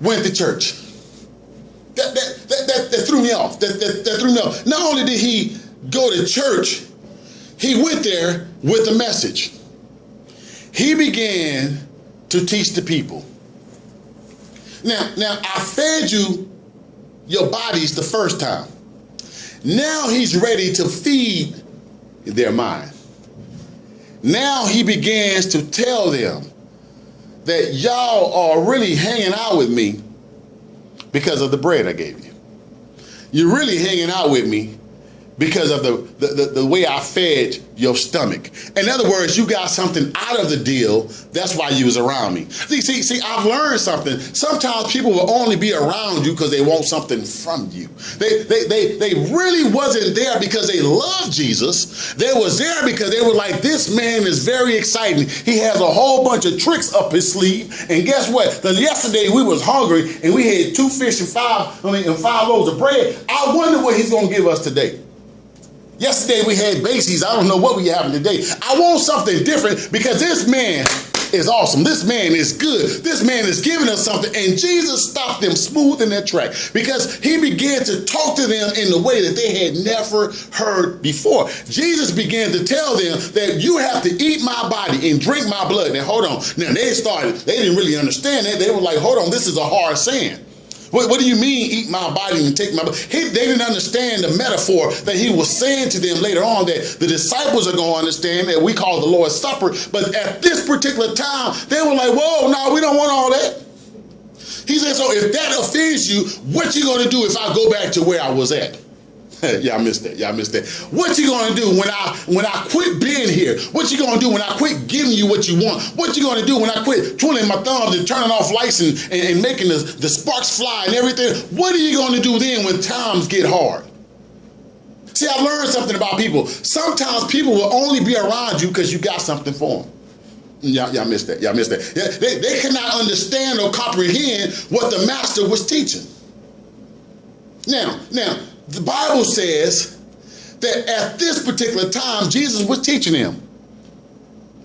went to church. That threw me off. That threw me off. Not only did he go to church, he went there with a message. He began to teach the people. Now I fed you your bodies the first time. Now he's ready to feed their mind. Now he begins to tell them that y'all are really hanging out with me because of the bread I gave you. You're really hanging out with me because of the way I fed your stomach. In other words, you got something out of the deal. That's why you was around me. See, I've learned something. Sometimes people will only be around you because they want something from you. They really wasn't there because they loved Jesus. They was there because they were like, this man is very exciting. He has a whole bunch of tricks up his sleeve. And guess what? Yesterday we was hungry and we had 2 fish and 5 loaves of bread. I wonder what he's gonna give us today. Yesterday we had Basie's. I don't know what we having today. I want something different because this man is awesome. This man is good. This man is giving us something. And Jesus stopped them smooth in their track because he began to talk to them in the way that they had never heard before. Jesus began to tell them that you have to eat my body and drink my blood. Now hold on. Now they didn't really understand that. They were like, hold on, this is a hard saying. What do you mean eat my body and take my body? They didn't understand the metaphor that he was saying to them later on that the disciples are going to understand that we call the Lord's Supper. But at this particular time, they were like, whoa, no, we don't want all that. He said, so if that offends you, what you going to do if I go back to where I was at? Y'all missed that. Y'all missed that. What you gonna do when I quit being here? What you gonna do when I quit giving you what you want? What you gonna do when I quit twiddling my thumbs and turning off lights and making the sparks fly and everything? What are you gonna do then when times get hard? See, I learned something about people. Sometimes people will only be around you because you got something for them. Y'all missed that. Y'all missed that. They cannot understand or comprehend what the master was teaching. Now, the Bible says that at this particular time, Jesus was teaching them,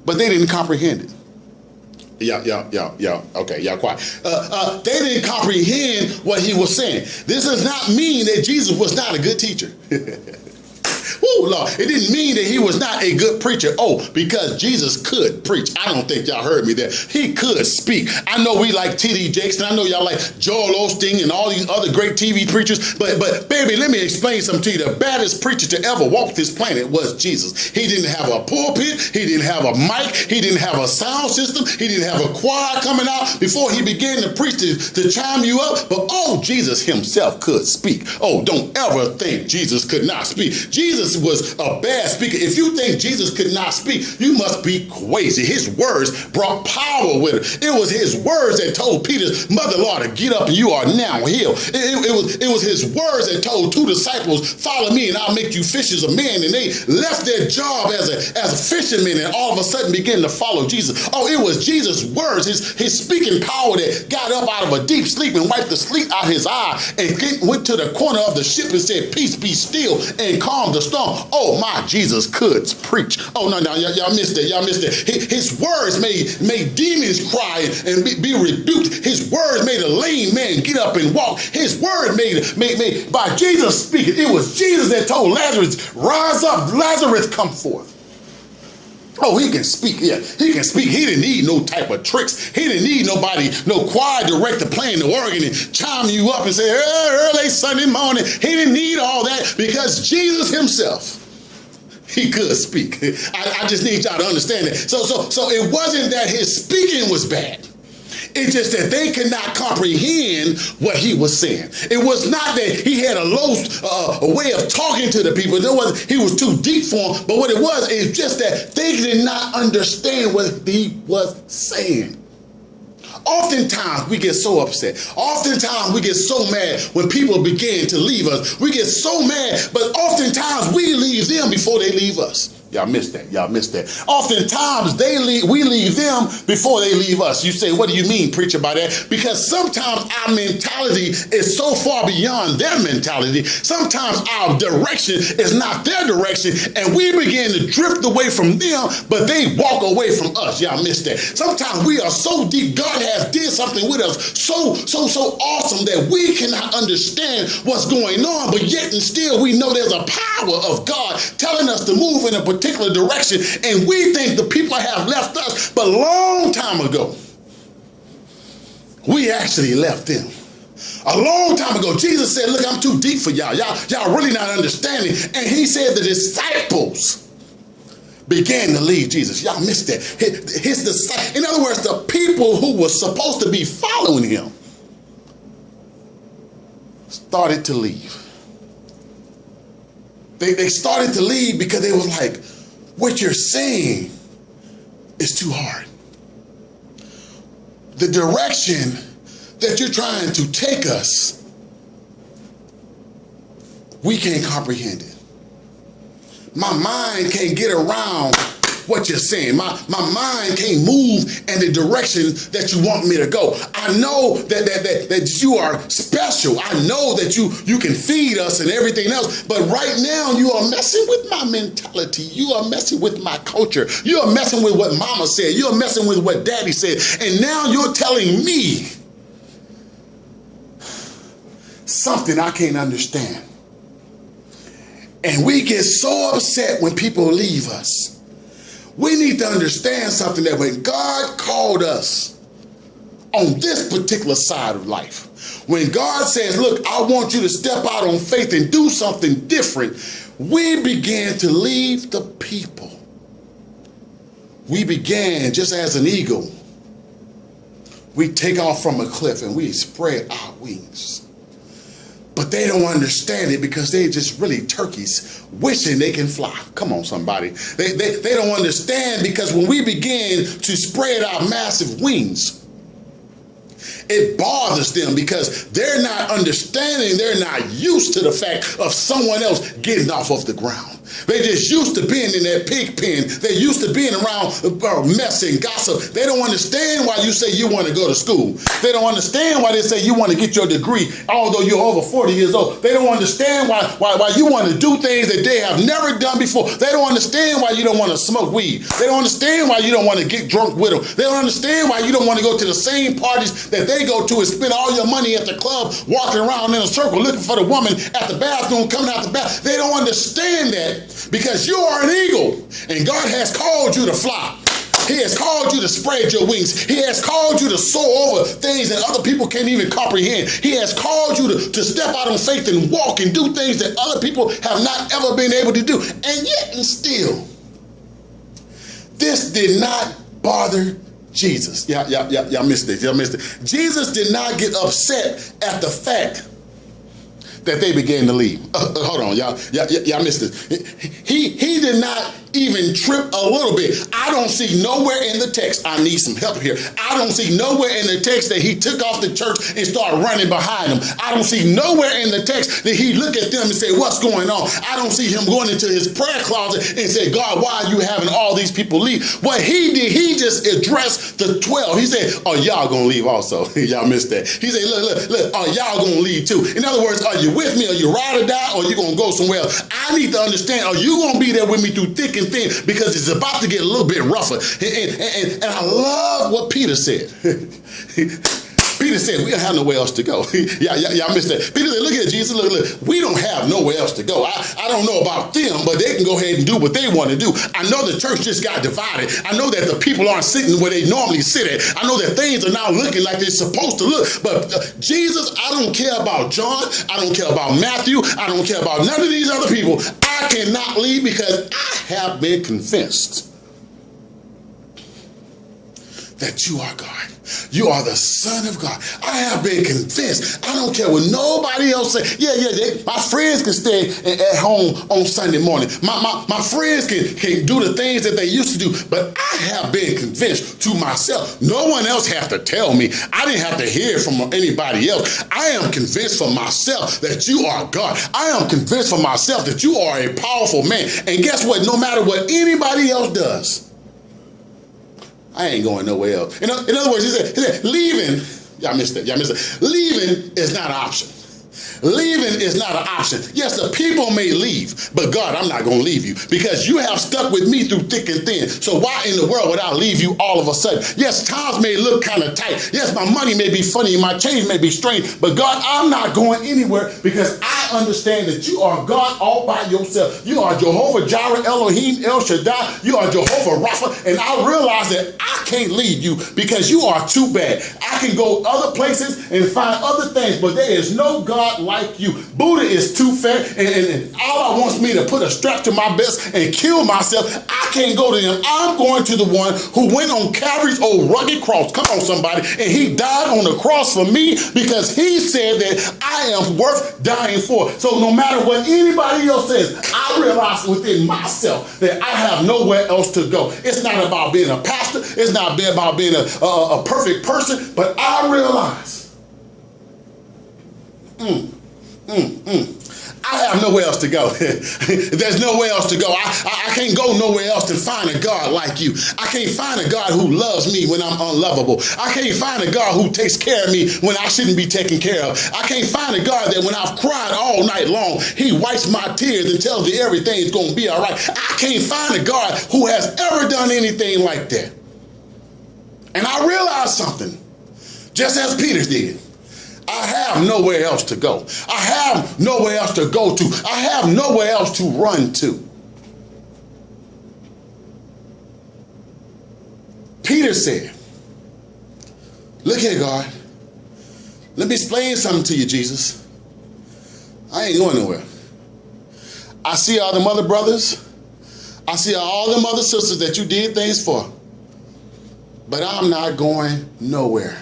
but they didn't comprehend it. Okay, y'all quiet. They didn't comprehend what he was saying. This does not mean that Jesus was not a good teacher. Woo, Lord. It didn't mean that he was not a good preacher. Oh, because Jesus could preach. I don't think y'all heard me there. He could speak. I know we like T.D. Jakes, and I know y'all like Joel Osteen and all these other great TV preachers, but baby, let me explain something to you. The baddest preacher to ever walk this planet was Jesus. He didn't have a pulpit. He didn't have a mic. He didn't have a sound system. He didn't have a choir coming out before he began to preach to chime you up. But oh, Jesus himself could speak. Oh, don't ever think Jesus could not speak. Jesus was a bad speaker. If you think Jesus could not speak, you must be crazy. His words brought power with it. It was his words that told Peter's mother-in-law to get up and you are now healed. It was his words that told 2 disciples, follow me and I'll make you fishers of men. And they left their job as a fisherman and all of a sudden began to follow Jesus. Oh, it was Jesus' words, his speaking power that got up out of a deep sleep and wiped the sleep out his eye and went to the corner of the ship and said, peace, be still, and calmed the storm. Oh my, Jesus could preach. Oh no, y'all missed that. Y'all missed that. His words made demons cry and be rebuked. His words made a lame man get up and walk. His word made by Jesus speaking. It was Jesus that told Lazarus, rise up, Lazarus, come forth. Oh, he can speak. Yeah, he can speak. He didn't need no type of tricks. He didn't need nobody, no choir director playing the organ and chime you up and say, early Sunday morning. He didn't need all that because Jesus himself, he could speak. I just need y'all to understand that. So it wasn't that his speaking was bad. It's just that they could not comprehend what he was saying. It was not that he had a way of talking to the people. He was too deep for them. But what it was is just that they did not understand what he was saying. Oftentimes we get so upset. Oftentimes we get so mad when people begin to leave us. We get so mad, but oftentimes we leave them before they leave us. Y'all missed that. Y'all missed that. Oftentimes, we leave them before they leave us. You say, what do you mean, preacher, by that? Because sometimes our mentality is so far beyond their mentality. Sometimes our direction is not their direction, and we begin to drift away from them, but they walk away from us. Y'all missed that. Sometimes we are so deep. God has did something with us so awesome that we cannot understand what's going on, but yet and still we know there's a power of God telling us to move in a particular direction, and we think the people have left us, but a long time ago we actually left them. A long time ago, Jesus said, look, I'm too deep for y'all. Y'all really not understanding. And he said the disciples began to leave Jesus. Y'all missed that. His disciples, in other words, the people who were supposed to be following him started to leave. They started to leave because they was like, what you're saying is too hard. The direction that you're trying to take us, we can't comprehend it. My mind can't get around what you're saying. My mind can't move in the direction that you want me to go. I know that you are special. I know that you can feed us and everything else, but right now you are messing with my mentality. You are messing with my culture. You are messing with what mama said. You are messing with what daddy said. And now you're telling me something I can't understand. And we get so upset when people leave us. We need to understand something, that when God called us on this particular side of life, when God says, look, I want you to step out on faith and do something different, we began to leave the people. We began, just as an eagle, we take off from a cliff and we spread our wings. But they don't understand it because they just really turkeys wishing they can fly. Come on, somebody. They don't understand, because when we begin to spread our massive wings, it bothers them because they're not understanding, they're not used to the fact of someone else getting off of the ground. They just used to being in that pig pen. They used to being around mess and gossip. They don't understand why you say you want to go to school. They don't understand why they say you want to get your degree, although you're over 40 years old. They don't understand why you want to do things that they have never done before. They don't understand why you don't want to smoke weed. They don't understand why you don't want to get drunk with them. They don't understand why you don't want to go to the same parties that they go to and spend all your money at the club, walking around in a circle looking for the woman at the bathroom, coming out the bath. They don't understand that, because you are an eagle and God has called you to fly. He has called you to spread your wings. He has called you to soar over things that other people can't even comprehend. He has called you to step out on faith and walk and do things that other people have not ever been able to do. And yet and still, this did not bother Jesus. Y'all missed it. Y'all missed it. Jesus did not get upset at the fact that they began to leave. Hold on, y'all missed this. He did not even trip a little bit. I don't see nowhere in the text, I need some help here. I don't see nowhere in the text that he took off the church and started running behind them. I don't see nowhere in the text that he looked at them and said, what's going on? I don't see him going into his prayer closet and say, God, why are you having all these people leave? What he did, he just addressed the 12. He said, oh, y'all gonna leave also. Y'all missed that. He said, look, oh, y'all gonna leave too. In other words, are you with me? Are you ride or die? Or are you gonna go somewhere else? I need to understand, are you gonna be there with me through thick and thin? Because it's about to get a little bit rougher. And I love what Peter said. Peter said, we don't have nowhere else to go. Y'all missed that. Peter said, look at Jesus, look, we don't have nowhere else to go. I don't know about them, but they can go ahead and do what they want to do. I know the church just got divided. I know that the people aren't sitting where they normally sit at. I know that things are now looking like they're supposed to look. But Jesus, I don't care about John. I don't care about Matthew. I don't care about none of these other people. I cannot leave because I have been convinced that you are God. You are the Son of God. I have been convinced. I don't care what nobody else says. My friends can stay at home on Sunday morning. My friends can do the things that they used to do. But I have been convinced to myself. No one else has to tell me. I didn't have to hear it from anybody else. I am convinced for myself that you are God. I am convinced for myself that you are a powerful man. And guess what? No matter what anybody else does, I ain't going nowhere else. In other words, he said, leaving, y'all missed that. Leaving is not an option. Leaving is not an option. Yes, the people may leave, but God, I'm not going to leave you because you have stuck with me through thick and thin. So why in the world would I leave you all of a sudden? Yes, times may look kind of tight. Yes, my money may be funny, my change may be strange, but God, I'm not going anywhere because I understand that you are God all by yourself. You are Jehovah Jireh, Elohim, El Shaddai. You are Jehovah Rapha, and I realize that I can't leave you because you are too bad. I can go other places and find other things, but there is no God like you. Buddha is too fat, and Allah wants me to put a strap to my best and kill myself. I can't go to him. I'm going to the one who went on Calvary's old rugged cross. Come on, somebody. And he died on the cross for me because he said that I am worth dying for. So no matter what anybody else says, I realize within myself that I have nowhere else to go. It's not about being a pastor. It's not about being a perfect person, but I realize I have nowhere else to go. There's nowhere else to go. I can't go nowhere else to find a God like you. I can't find a God who loves me when I'm unlovable. I can't find a God who takes care of me when I shouldn't be taken care of. I can't find a God that when I've cried all night long, he wipes my tears and tells me everything's going to be all right. I can't find a God who has ever done anything like that. And I realized something, just as Peter did. I have nowhere else to go. I have nowhere else to go to. I have nowhere else to run to. Peter said, look here, God. Let me explain something to you, Jesus. I ain't going nowhere. I see all them other brothers. I see all them other sisters that you did things for. But I'm not going nowhere.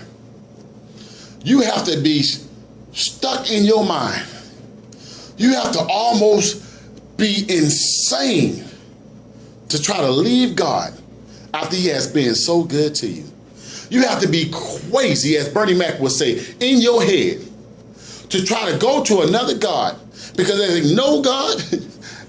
You have to be stuck in your mind. You have to almost be insane to try to leave God after he has been so good to you. You have to be crazy, as Bernie Mac would say, in your head to try to go to another God, because there ain't no God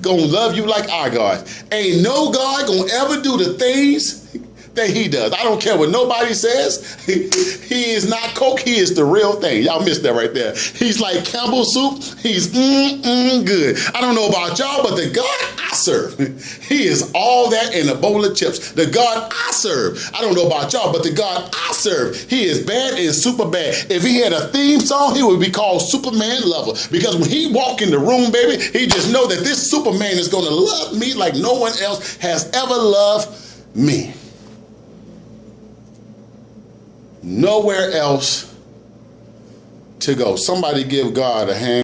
gonna love you like our God. Ain't no God gonna ever do the things that he does. I don't care what nobody says. He is not Coke. He is the real thing. Y'all missed that right there. He's like Campbell's soup. He's good. I don't know about y'all, but the God I serve, he is all that in a bowl of chips. The God I serve, I don't know about y'all, but the God I serve, he is bad and super bad. If he had a theme song, he would be called Superman Lover, because when he walk in the room, baby, he just know that this Superman is going to love me like no one else has ever loved me. Nowhere else to go. Somebody give God a hand.